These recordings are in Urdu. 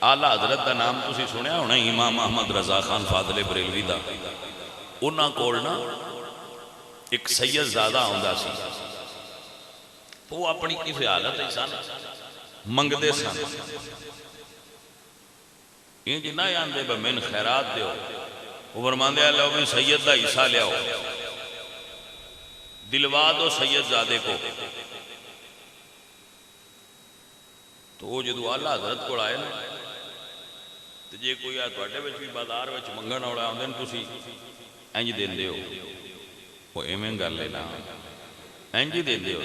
آلہ حضرت دا نام تسی سنیا ہونا امام احمد رضا خان فاضل بریلوی دا. انہاں کول نا ایک سید زادہ ہوندا سی، وہ اپنی کسی حالت ہے سن منگدے سن، یہ جی نہ آندے با من خیرات دیو، وہ فرماندے اللہ بھی سید دا حصہ لیاؤ، دلوا دو سید زادے کو. تو وہ جدو آلہ حضرت کو آئے نا تو جے کوئی آئے توڑے بچ بھی بازار بچ منگن اوڑا ہوں دن تسی اینج دین دیو، وہ ایمیں گا لینا اینج دین دیو،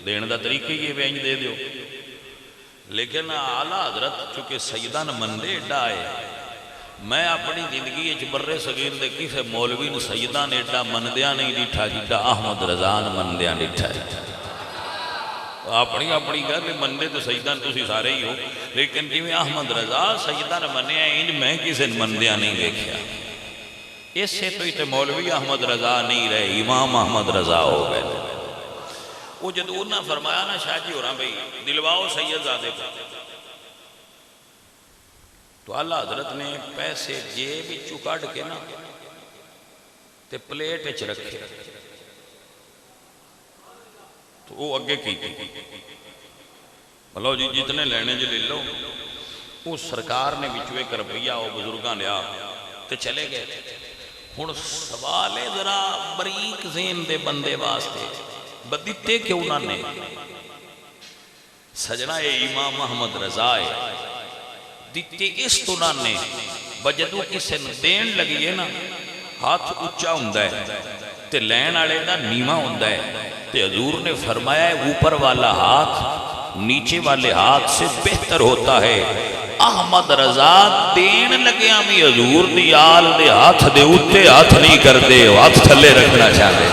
دین دا طریقہ یہ بھی اینج دے دیو. لیکن آلہ حضرت چونکہ سیدان مندے اڈا آئے، میں اپنی زندگی اچھ برے صغیر دے کسے مولوین سیدان اڈا مندیاں نہیں ڈیٹھا جیٹا احمد رضان مندیاں ڈیٹھا ہے. اپنی اپنی گھر لئے مندے تو سیدان تسی سارے ہی ہو، لیکن جی میں احمد رضا سیدان منیا انج میں کسے مندیاں نہیں دیکھیا. اس سے تو ہی مولوی احمد رضا نہیں رہے، امام احمد رضا ہو گئے. وہ جد انہاں فرمایا نا شاہ جی ہو رہا بھئی دلواؤ سید زادے کو، تو اللہ حضرت نے پیسے جیب چکاڑ کے نا تے پلیٹ اچھ رکھے، تو وہ اگے کی بلو جی جتنے لینے جی لے لو. وہ سرکار نے بچوے کر روپیہ وہ بزرگاں لیا تے چلے گئے. ہن سوال ہے ذرا بریک ذہن دے بندے واسطے بدیتے کیوں نہ نے سجنہ امام احمد رضا ہے دیتے اس تو نہ نے بجدو کسے دین لگی ہے نا ہاتھ اچھا ہوندہ ہے تے لین آلے دا نیمہ ہوندہ ہے. تے حضور نے فرمایا ہے اوپر والا ہاتھ نیچے والے ہاتھ سے بہتر ہوتا ہے. احمد رضا دین لگے ہمیں حضور دی آل دے ہاتھ دے اتے ہاتھ نہیں کر دے، ہاتھ تھلے رکھنا چاہتے.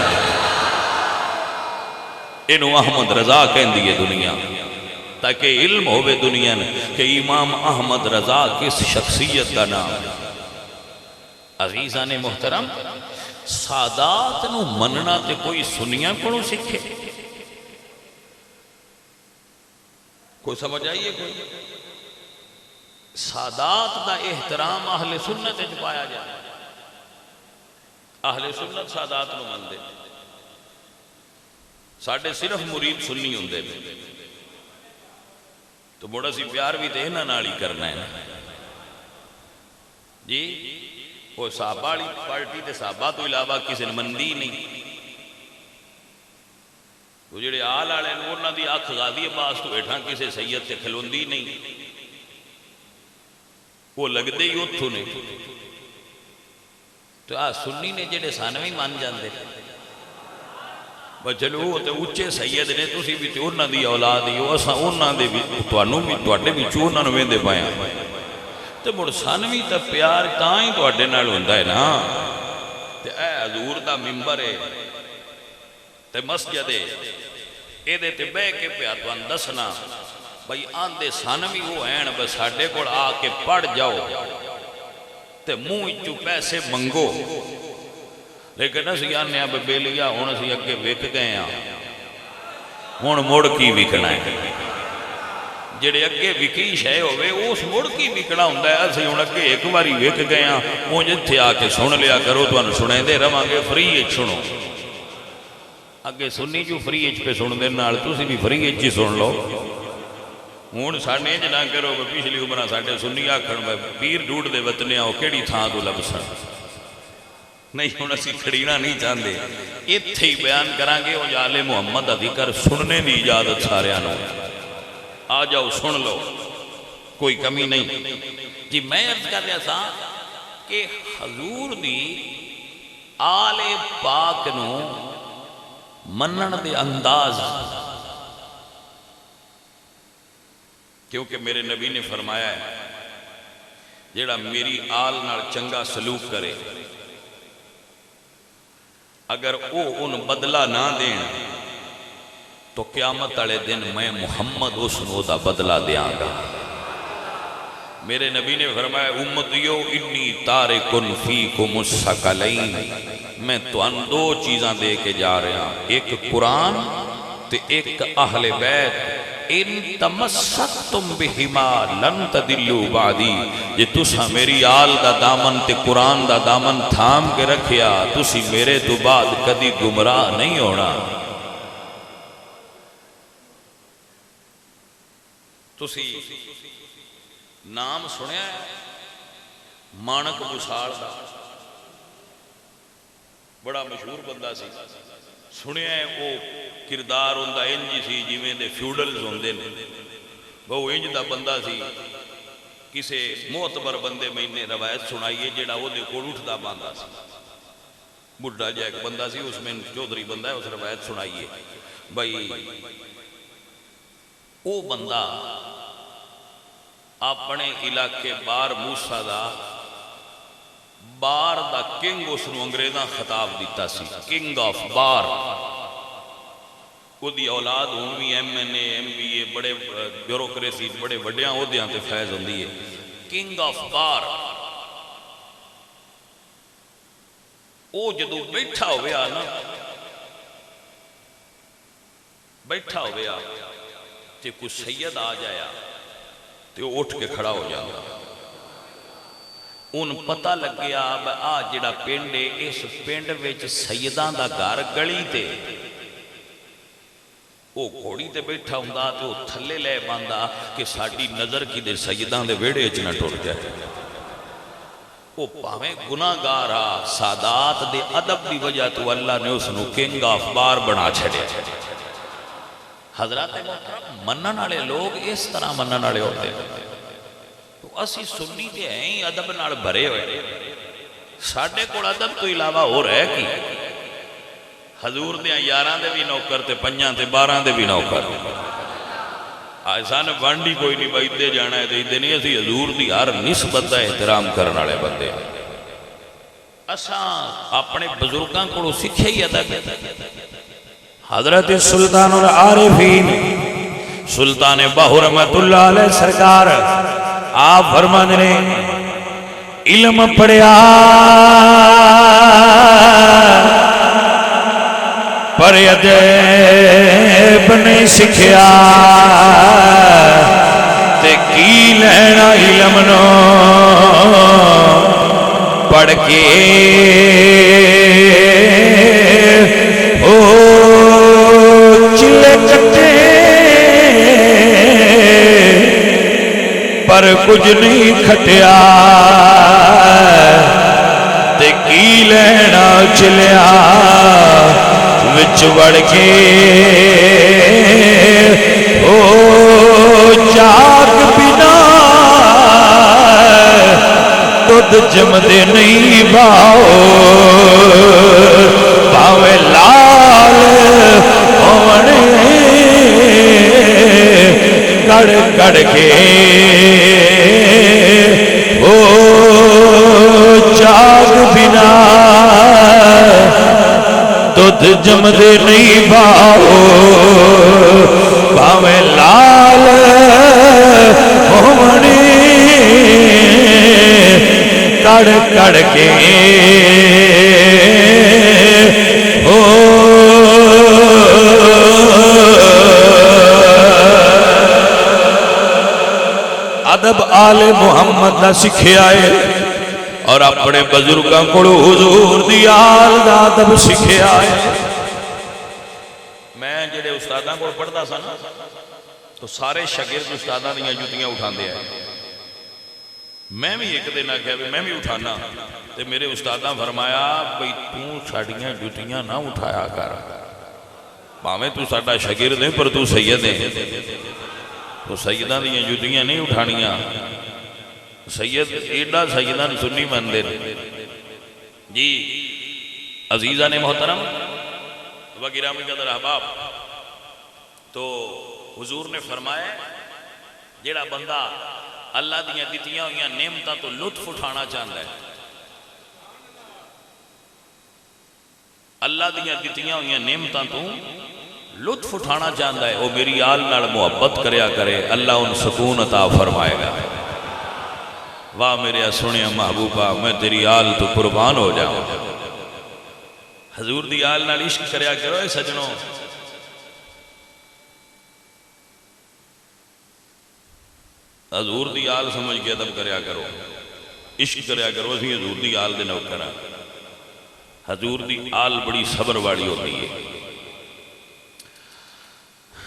انہوں احمد رضا کہن دیئے دنیا تاکہ علم ہوئے دنیا نے کہ امام احمد رضا کس شخصیت کا نام. عزیزان محترم سادات نو مننا تے کوئی سنیاں کونوں سکھے؟ کوئی سمجھ آئیے؟ کوئی سادات دا احترام اہل سنت اچھ پایا جائے. اہل سنت سادات نو من دے، ساڑھے صرف مرید سنی ہوں دے میں تو بڑا سی پیار بھی تے نہ ناڑی کرنا ہے جی. وہ صحابہ پارٹی تے صحابہ تو علاوہ کسی مندی نہیں. وہ جڑے آل آلے نورنا دی آنکھ غازی عباس تو بیٹھا کسی سید تے کھلوندی نہیں، وہ لگ دے ہی اتھو نے. تو سنی نے جڑے سانوی مان جان دے چلو وہ تے اچھے سید نے تسی بھی تے انہاں دی اولاد ہی ہو، اساں انہاں دے بھی توانوں بھی توڑے بھی چونہاں نو ویندے پایا تے مڑ سانوی تا پیار تائیں توڑے نال ہوندا ہے نا. تے اے حضور دا ممبر ہے تے مسجد ہے اے دے تے بے کے پیا توان دسنا بھئی آندے سانوی ہو ہیں بس ساڑھے کوڑ آ کے پڑھ جاؤ تے منہ چو پیسے منگو. لیکن اسی آنے اب بیلیا ہون اسی اگے وک گئے ہیں ہون مڑ کی وکنا ہے. جڑے اگے وکی شے ہوئے اس مڑ کی وکنا ہوندہ ہے. اسی ہون اگے ایک باری وک گئے ہیں وہ جتھے آ کے سن لیا کرو تو انہوں سنیں دے رہا گے فری ایچ سنو. اگے سنی جو فری ایچ پہ سن دے نال تو اسی بھی فری ایچ ہی سن لو. ہون ساڑھے جنا کرو پچھلی عمرہ ساڑھے سنی آکھن میں پیر ڈوڑ دے وطنیاں ہو کیڑی تھا تو لبسن نہیں ہوں اسی کھڑینا نہیں چاہتے. اتھے ہی بیان کرانگے وہ جالے محمد ذکر سننے دی اجازت سارے آنو آ جاؤ سن لو کوئی کمی نہیں. جی میں عرض کر رہا تھا کہ حضور دی آل پاک نو منن دے انداز، کیونکہ میرے نبی نے فرمایا ہے جیڑا میری آل نال چنگا سلوک کرے اگر او ان بدلہ نہ دیں تو قیامت والے دن میں محمد اس نو دا بدلہ دیاں گا. میرے نبی نے فرمایا امتیو انی تارکن فیکم الثقلین، میں تو ان دو چیزاں دے کے جا رہا، ایک قرآن تے ایک اہل بیت. ان تمسکتم بہما لن تدلوا بعدی، جے تساں میری آل دا دامن تے قرآن دا دامن تھام کے رکھیا تسی میرے تو بعد کدی گمراہ نہیں ہونا۔ تسی نام سنیا ہے مانک بساڑ دا، بڑا مشہور بندہ سی، سنیا ہے وہ کردار ہوندہ انج سی جویں دے فیوڈلز ہوندے نے، وہ انج دا بندہ سی، کسے معتبر بندے میں نے روایت سنائیے جیڑا وہ دے کوڑ اٹھدا باندھا سی، بڑھا جا ایک بندہ سی، اس میں چودھری بندہ ہے، اس روایت سنائیے بھائی وہ بندہ اپنے علاقے بار موسیٰ دا بار دا کنگ اس نو انگریزاں خطاب دیتا سی، کنگ آف بار، وہ دی اولاد ہونوی M N A M B A بڑے بیوروکریسی بڑے وڈیاں ہو دیاں تے فیض ہوندی ہے، کنگ آف بار۔ او جدو بیٹھا ہویا نا، بیٹھا ہویا تے کوئی سید آ جایا تے وہ اٹھ کے کھڑا ہو جاتا، ان پتہ لگ گیا آ جڑا پنڈ ہے اس پنڈ وچ سیداں دا گھر گلی تے وہ گھوڑی تے بیٹھا ہوندا تے وہ تھلے لے باندھا کہ ساڈی نظر کی دے سیداں دے ویڑے وچ نہ ٹر جائے۔ وہ پاویں گناہگار آ سادات دے ادب دی وجہ تو اللہ نے اس نو کنگ آف بار بنا چھڑیا۔ حضرات محترم منن والے لوگ اس طرح منن والے ہوتے ہیں، تو اسی سنی تے ہیں ہی ادب نال بھرے ہوئے، ساڈے کول ادب تو علاوہ ہو رہا ہے کی؟ حضور دیاں 11 دے بھی نوکر تے 5 تے 12 دے بھی نوکر، ایسا نے بانڈی کوئی نہیں بھائی دے جانا ہے دے نہیں، اسی حضور دی ہر نسبت دا احترام کرنے والے بندے اساں اپنے بزرگاں کو سکھے ہی ادب۔ حضرت سلطان العارفین سلطان باہو رحمت اللہ علیہ سرکار آپ فرماندے نے علم پڑھیا پر ادب نہیں سکھیا تے کی لینا علم نو پڑھ کے پر کچھ نہیں کھٹیا تے کی لینا چلیا وچ وڑ کے او جاگ بنا دودھ جمدے نہیں باؤ پاوے لال ہونے کڑ کڑ کے او جاگ بنا دودھ جمدے نہیں باؤ پاویں لال ہونے کڑ کڑ کے او ادب آل محمد دا سکھیا ہے اور اپنے بزرگاں کو حضور دی آل دا ادب سکھیا ہے۔ میں جڑے استاداں کو پڑھدا سا نا تو سارے شاگرد استاداں دیاں جوتیاں اٹھاندے آئے، میں بھی ایک دن آکھیا میں بھی اٹھانا تے میرے استاداں فرمایا بھئی تو ساڈیاں جوتیاں نہ اٹھایا کر، بھاویں تو ساڈا شاگرد ہے پر تو سید ہے، تو سیدہ دیاں جوتیاں نہیں اٹھانیاں، سید ایڈا سیدہ سنی من دے جی۔ عزیزہ نے محترم و گرامی قدر احباب، تو حضور نے فرمایا جیڑا بندہ اللہ دیاں دتیاں ہوئیاں نعمتاں تو لطف اٹھانا چاہتا ہے، اللہ دیاں دتیاں ہوئیاں نعمتاں تو لطف اٹھانا چاہتا ہے، وہ میری آل نال محبت کریا کرے، اللہ ان سکون عطا فرمائے گا۔ واہ میرے سنیا محبوبہ میں تیری آل تو قربان ہو جاؤں، حضور دی آل نال عشق کریا کرو اے سجنوں، حضور دی آل سمجھ کے ادب کریا کرو، عشق کریا کرو، اسی حضور دی آل دے نوکر ہاں۔ حضور دی آل بڑی صبر والی ہوتی ہے۔